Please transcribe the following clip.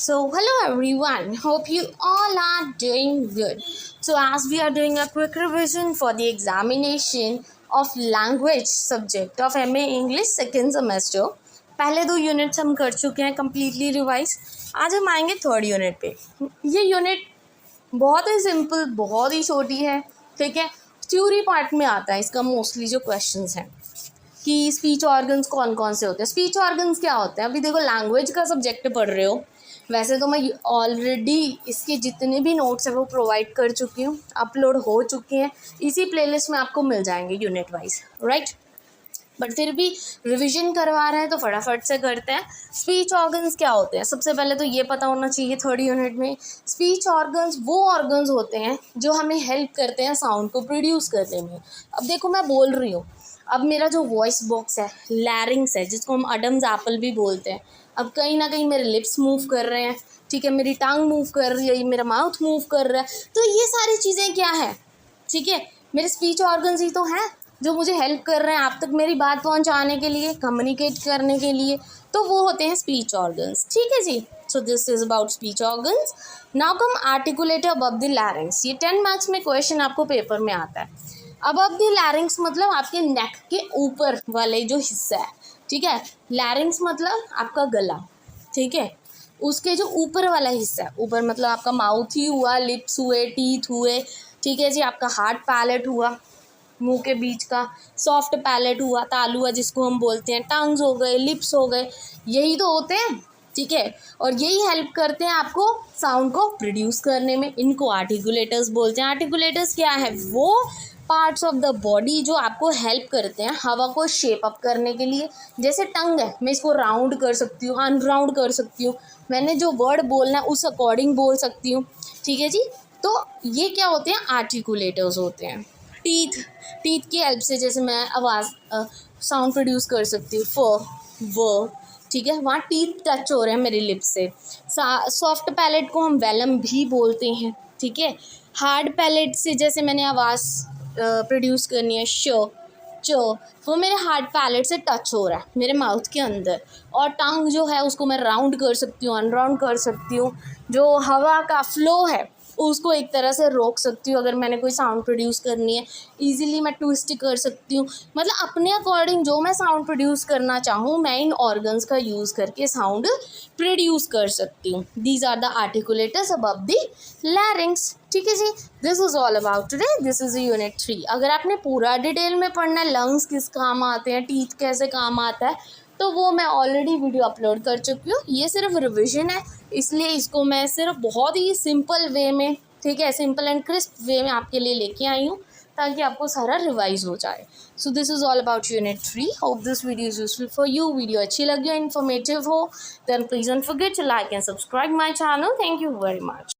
So, hello everyone. Hope you all are doing good. So, as we are doing a quick revision for the examination of language subject of MA English second semester, पहले 2 units हम कर चुके हैं completely revise. आज हम आएंगे third unit पे. ये यूनिट बहुत ही सिंपल, बहुत ही छोटी है. ठीक है, थ्योरी पार्ट में आता है इसका मोस्टली जो क्वेश्चंस हैं कि स्पीच ऑर्गन्स कौन कौन से होते हैं. स्पीच ऑर्गन्स क्या होते हैं? अभी देखो, लैंग्वेज का सब्जेक्ट पढ़ रहे हो. वैसे तो मैं ऑलरेडी इसके जितने भी नोट्स हैं वो प्रोवाइड कर चुकी हूँ, अपलोड हो चुके हैं. इसी प्लेलिस्ट में आपको मिल जाएंगे यूनिट वाइज, राइट. बट फिर भी रिवीजन करवा रहे हैं तो फटाफट से करते हैं. स्पीच ऑर्गन्स क्या होते हैं? सबसे पहले तो ये पता होना चाहिए थर्ड यूनिट में. स्पीच ऑर्गन्स वो ऑर्गन्स होते हैं जो हमें हेल्प करते हैं साउंड को प्रोड्यूस करने में. अब देखो, मैं बोल रही हूँ, अब मेरा जो वॉइस बॉक्स है, लैरिंग्स है, जिसको हम अडम्स एप्पल भी बोलते हैं. अब कहीं ना कहीं मेरे लिप्स मूव कर रहे हैं, ठीक है, मेरी टांग मूव कर रही है, मेरा माउथ मूव कर रहा है. तो ये सारी चीज़ें क्या है? ठीक है, मेरे स्पीच ऑर्गन्स ही तो हैं जो मुझे हेल्प कर रहे हैं आप तक मेरी बात पहुंचाने के लिए, कम्युनिकेट करने के लिए. तो वो होते हैं स्पीच ऑर्गन्स. ठीक है जी. So this is about speech organs. Now come articulate above the larynx. ये 10 मार्क्स में क्वेश्चन आपको पेपर में आता है. अबव द लैरिंग्स मतलब आपके नेक के ऊपर वाले जो हिस्सा है. ठीक है, लैरिंग्स मतलब आपका गला. ठीक है, उसके जो ऊपर वाला हिस्सा है, ऊपर मतलब आपका माउथ ही हुआ, लिप्स हुए, टीथ हुए. ठीक है जी, आपका हार्ड पैलेट हुआ, मुंह के बीच का सॉफ्ट पैलेट हुआ, तालू हुआ जिसको हम बोलते हैं, टंग्स हो गए, लिप्स हो गए, यही तो होते हैं. ठीक है, और यही हेल्प करते हैं आपको साउंड को प्रोड्यूस करने में. इनको आर्टिकुलेटर्स बोलते हैं. आर्टिकुलेटर्स क्या है? वो पार्ट्स ऑफ द बॉडी जो आपको हेल्प करते हैं हवा को शेप अप करने के लिए. जैसे टंग है, मैं इसको राउंड कर सकती हूँ, अनराउंड कर सकती हूँ, मैंने जो वर्ड बोलना है उस अकॉर्डिंग बोल सकती हूँ. ठीक है जी. तो ये क्या होते हैं? आर्टिकुलेटर्स होते हैं. टीथ की हेल्प से जैसे मैं आवाज़ साउंड प्रोड्यूस कर सकती हूँ, व. ठीक है, वहाँ टीथ टच हो रहे हैं मेरी लिप्स से. सॉफ्ट पैलेट को हम वेलम भी बोलते हैं. ठीक है, हार्ड पैलेट से जैसे मैंने आवाज़ प्रोड्यूस करनी है, च, वो मेरे हार्ड पैलेट से टच हो रहा है मेरे माउथ के अंदर. और टंग जो है उसको मैं राउंड कर सकती हूँ, अनराउंड कर सकती हूँ. जो हवा का फ्लो है उसको एक तरह से रोक सकती हूँ. अगर मैंने कोई साउंड प्रोड्यूस करनी है, इजीली मैं ट्विस्ट कर सकती हूँ. मतलब अपने अकॉर्डिंग जो मैं साउंड प्रोड्यूस करना चाहूँ, मैं इन ऑर्गन्स का यूज़ करके साउंड प्रोड्यूस कर सकती हूँ. These are the articulators above the larynx. ठीक है जी. This is all about today. This is unit 3. अगर आपने पूरा डिटेल में पढ़ना है, लंग्स किस काम आते हैं, टीथ कैसे काम आता है, तो वो मैं ऑलरेडी वीडियो अपलोड कर चुकी हूँ. ये सिर्फ रिविजन है, इसलिए इसको मैं सिर्फ बहुत ही सिंपल वे में, ठीक है, सिंपल एंड क्रिस्प वे में आपके लिए लेके आई हूँ ताकि आपको सारा रिवाइज हो जाए. So this is all about unit 3. Hope this video is useful for you. Video अच्छी लगी हो, इन्फॉर्मेटिव हो, then please don't forget to like and subscribe my channel. Thank you very much.